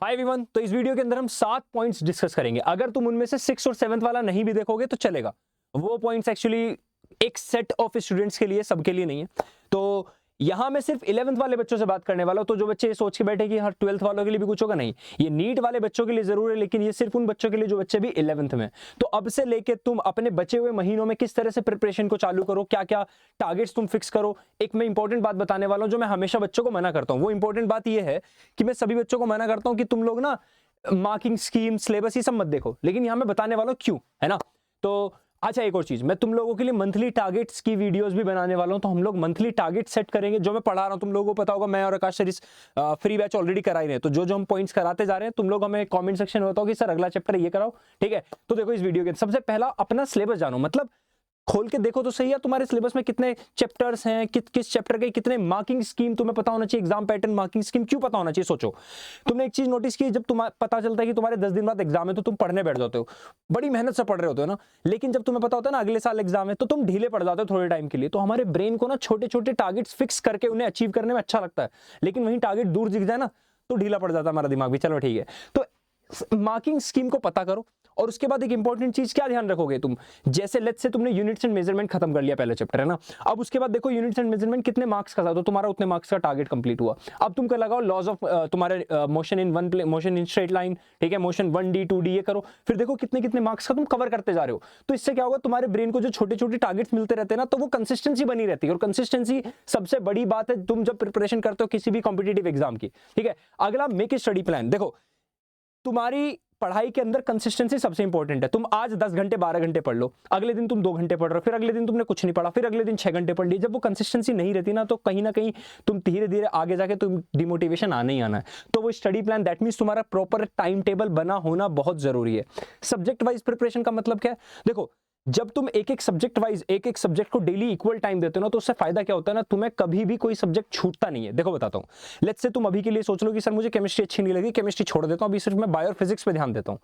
Hi everyone, तो इस video के अंदर हम 7 पॉइंट्स डिस्कस करेंगे। अगर तुम उनमें से 6 और 7 वाला नहीं भी देखोगे तो चलेगा। वो पॉइंट्स एक्चुअली एक सेट ऑफ स्टूडेंट्स के लिए, सबके लिए नहीं है। तो यहां मैं सिर्फ 11th वाले बच्चों से बात करने वाला हूं। तो जो बच्चे सोच के बैठे कि हाँ 12th वालों के लिए भी कुछ होगा, नहीं, ये नीट वाले बच्चों के लिए जरूर है, लेकिन ये सिर्फ उन बच्चों के लिए जो बच्चे भी 11th में। तो अब से लेके तुम अपने बचे हुए महीनों में किस तरह से प्रिपरेशन को चालू करो, क्या क्या टारगेट्स तुम फिक्स करो। एक मैं इंपॉर्टेंट बात बताने वाला हूं जो मैं हमेशा बच्चों को मना करता हूं। वो इंपॉर्टेंट बात ये है कि मैं सभी बच्चों को मना करता हूं कि तुम लोग ना मार्किंग स्कीम, सिलेबस ये सब मत देखो, लेकिन यहां मैं बताने वाला हूं क्यों, है ना। तो अच्छा, एक और चीज, मैं तुम लोगों के लिए मंथली टारगेट्स की वीडियोस भी बनाने वाला हूं। तो हम लोग मंथली टारगेट सेट करेंगे। जो मैं पढ़ा रहा हूं तुम लोगों को पता होगा, मैं और आकाश सर इस फ्री बैच ऑलरेडी कराई रहे हैं। तो जो हम पॉइंट्स कराते जा रहे हैं, तुम लोग हमें कमेंट सेक्शन में बताओ कि सर अगला चैप्टर ये कराओ, ठीक है। तो देखो, इस वीडियो के सबसे पहला अपना सिलेबस जानो, मतलब खोल के देखो तो सही है तुम्हारे सिलेबस में कितने चैप्टर्स हैं, किस चैप्टर के कितने मार्किंग स्कीम तुम्हें पता होना चाहिए। एग्जाम पैटर्न, मार्किंग स्कीम क्यों पता होना चाहिए, सोचो। तुमने एक चीज नोटिस की, जब तुम्हें पता चलता है कि तुम्हारे 10 दिन बाद एग्जाम है तो तुम पढ़ने बैठ जाते हो, बड़ी मेहनत से पढ़ रहे होते हो ना। लेकिन जब तुम्हें पता होता है ना अगले साल एग्जाम है, तो तुम ढीले पड़ जाते हो थोड़े टाइम के लिए। तो हमारे ब्रेन को ना छोटे छोटे टारगेट्स फिक्स करके उन्हें अचीव करने में अच्छा लगता है, लेकिन वहीं टारगेट दूर दिख जाए ना तो ढीला पड़ जाता है हमारा दिमाग भी। चलो ठीक है, तो मार्किंग स्कीम को पता करो। और उसके बाद एक इंपॉर्टेंट चीज क्या ध्यान रखोगे तुम, जैसे लेट्स से तुमने यूनिट्स एंड मेजरमेंट खत्म कर लिया, पहला चैप्टर है ना। अब उसके बाद देखो यूनिट्स एंड मेजरमेंट कितने मार्क्स का था, तो तुम्हारा उतने मार्क्स का टारगेट कंप्लीट हुआ। अब तुम कर लगाओ लॉज ऑफ तुम्हारे motion in one plane, motion in straight line, ठीक है, मोशन 1D 2D, ये करो। फिर देखो कितने कितने मार्क्स का तुम कवर करते जा रहे हो। तो इससे क्या होगा, तुम्हारे ब्रेन को जो छोटे छोटे टारगेट्स मिलते रहते हैं ना, तो वो कंसिस्टेंसी बनी रहती है। और कंसिस्टेंसी सबसे बड़ी बात है तुम जब प्रिपरेशन करते हो किसी भी कॉम्पिटिटिव एग्जाम की, ठीक है। अगला, मेक ए स्टडी प्लान। देखो, तुम्हारी पढ़ाई के अंदर कंसिस्टेंसी सबसे इंपॉर्टेंट है। तुम आज 10 घंटे 12 घंटे पढ़ लो, अगले दिन तुम 2 घंटे पढ़ रहे हो, फिर अगले दिन तुमने कुछ नहीं पढ़ा, फिर अगले दिन 6 घंटे पढ़ लिए। जब वो कंसिस्टेंसी नहीं रहती ना, तो कहीं ना कहीं तुम धीरे धीरे आगे जाके तुम डिमोटिवेशन आना ही आना है। तो वो स्टडी प्लान, दैट मीन्स तुम्हारा प्रॉपर टाइम टेबल बना होना बहुत जरूरी है। सब्जेक्ट वाइज प्रिपरेशन का मतलब क्या है, देखो, जब तुम एक एक सब्जेक्ट वाइज एक एक सब्जेक्ट को डेली इक्वल टाइम देते हो ना, तो उससे फायदा क्या होता है ना, तुम्हें कभी भी कोई सब्जेक्ट छूटता नहीं है। देखो बताता हूं, लेट्स से तुम अभी के लिए सोच लो कि सर मुझे केमिस्ट्री अच्छी नहीं लगी, केमिस्ट्री छोड़ देता हूं, अभी सिर्फ मैं बायो और फिजिक्स पे ध्यान देता हूं।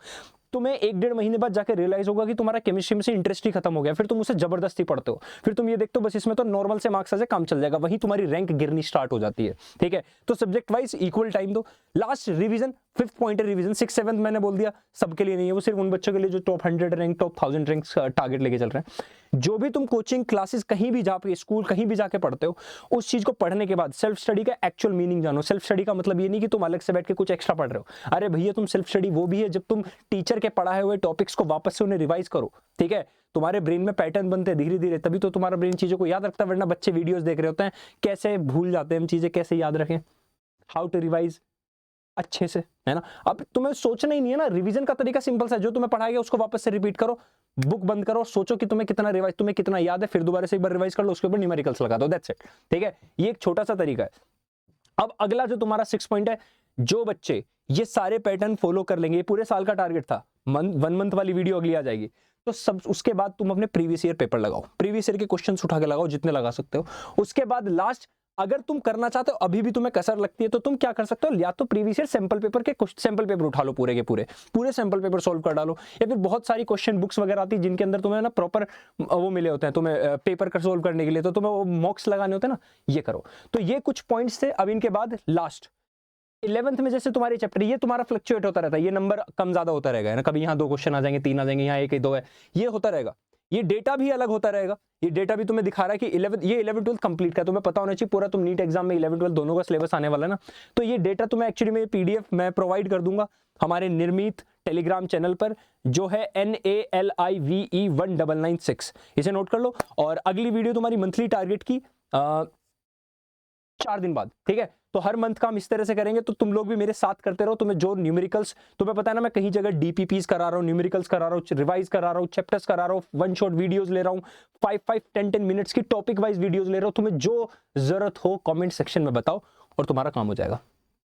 तुम्हें 1-1.5 महीने बाद जाकर रियलाइज होगा कि तुम्हारा केमिस्ट्री में से इंटरेस्ट ही खत्म हो गया। फिर तुम उसे जबरदस्ती पढ़ते हो, फिर तुम ये देखते हो बस इसमें तो नॉर्मल से मार्क्स आ जाए काम चल जाएगा, वहीं तुम्हारी रैंक गिरनी स्टार्ट हो जाती है, ठीक है। तो सब्जेक्ट वाइज इक्वल टाइम दो। लास्ट रिवीजन, 5th पॉइंट है रिवीजन। 6th 7th मैंने बोल दिया सबके लिए नहीं है, वो सिर्फ उन बच्चों के लिए जो top 100 rank, top 1000 rank target लेके चल रहे हैं। जो भी तुम कोचिंग क्लासेस कहीं भी जाके, स्कूल कहीं भी जाके पढ़ते हो, उस चीज को पढ़ने के बाद सेल्फ स्टडी का एक्चुअल मीनिंग जानो। सेल्फ स्टडी का मतलब ये नहीं कि तुम अलग से बैठ के कुछ एक्स्ट्रा पढ़ रहे हो। अरे भैया, तुम सेल्फ स्टडी वो भी है जब तुम टीचर के पढ़ाए हुए टॉपिक्स को वापस से उन्हें रिवाइज करो, ठीक है। तुम्हारे ब्रेन में पैटर्न बनते हैं धीरे धीरे, तभी तो तुम्हारा ब्रेन चीजों को याद रखता है। वरना बच्चे वीडियोस देख रहे होते हैं, कैसे भूल जाते हैं हम चीजें, कैसे याद रखें, हाउ टू रिवाइज अच्छे से, है ना। अब तुम्हें सोचना ही नहीं है ना, रिवीजन का तरीका सिंपल सा, जो तुम्हें पढ़ाया गया उसको वापस से रिपीट करो, बुक बंद करो, सोचो कि तुम्हें कितना रिवाइज, तुम्हें कितना याद है, फिर दोबारा से एक बार रिवाइज कर लो, उसके ऊपर न्यूमेरिकल्स लगा दो, दैट्स इट, ठीक है। ये एक छोटा सा तरीका है। अब अगला जो तुम्हारा 6 पॉइंट है, जो बच्चे ये सारे पैटर्न फॉलो कर लेंगे, ये पूरे साल का टारगेट था, 1 मंथ वाली वीडियो अगली आ जाएगी, तो सब उसके बाद तुम अपने प्रीवियस ईयर पेपर लगाओ, प्रीवियस ईयर के क्वेश्चंस उठा के लगाओ जितने लगा सकते हो। उसके बाद लास्ट, अगर तुम करना चाहते हो, अभी भी तुम्हें कसर लगती है, तो तुम क्या कर सकते हो, या तो प्रीवियस ईयर सैंपल पेपर के सैंपल पेपर उठा लो, पूरे के पूरे सैंपल पेपर सोल्व कर डालो। या फिर बहुत सारी क्वेश्चन बुक्स वगैरह आती है जिनके अंदर तुम्हें ना प्रॉपर वो मिले होते हैं तुम्हें पेपर का सोल्व करने के लिए, तो तुम्हें वो मॉक्स लगाने होते हैं ना, ये करो। तो ये कुछ पॉइंट्स थे। अब इनके बाद लास्ट 11th में जैसे तुम्हारे चैप्टर, ये तुम्हारा फ्लक्चुएट होता रहता है, ये नंबर कम ज्यादा होता रहेगा ना, कभी यहाँ 2 क्वेश्चन आ जाएंगे, 3 आ जाएंगे, यहाँ 1 2 है, ये होता रहेगा। ये डेटा भी अलग होता रहेगा। ये डेटा भी तुम्हें दिखा रहा है कि 11th 12th कंप्लीट का, तुम्हें पता होना चाहिए पूरा, तुम नीट एग्जाम में 11th 12th दोनों का सिलेबस आने वाला है ना। तो ये डेटा तुम्हें एक्चुअली में PDF मैं प्रोवाइड कर दूंगा हमारे निर्मित टेलीग्राम चैनल पर, जो है NALIVE 1996, इसे नोट कर लो। और अगली वीडियो तुम्हारी मंथली टारगेट की 4 दिन बाद, ठीक है। तो हर मंथ का हम इस तरह से करेंगे, तो तुम लोग भी मेरे साथ करते रहो। तुम्हें जो न्यूमेरिकल्स, तुम्हें पता है ना, मैं कहीं जगह DPPs करा रहा हूँ, न्यूमेरिकल्स करा रहा हूँ, रिवाइज करा रहा हूँ, चैप्टर्स करा रहा हूँ, 1 शॉट वीडियोस ले रहा हूँ, 5 10 मिनट्स की टॉपिक वाइज वीडियोस ले रहा हूँ। तुम्हें जो जरूरत हो कमेंट सेक्शन में बताओ और तुम्हारा काम हो जाएगा।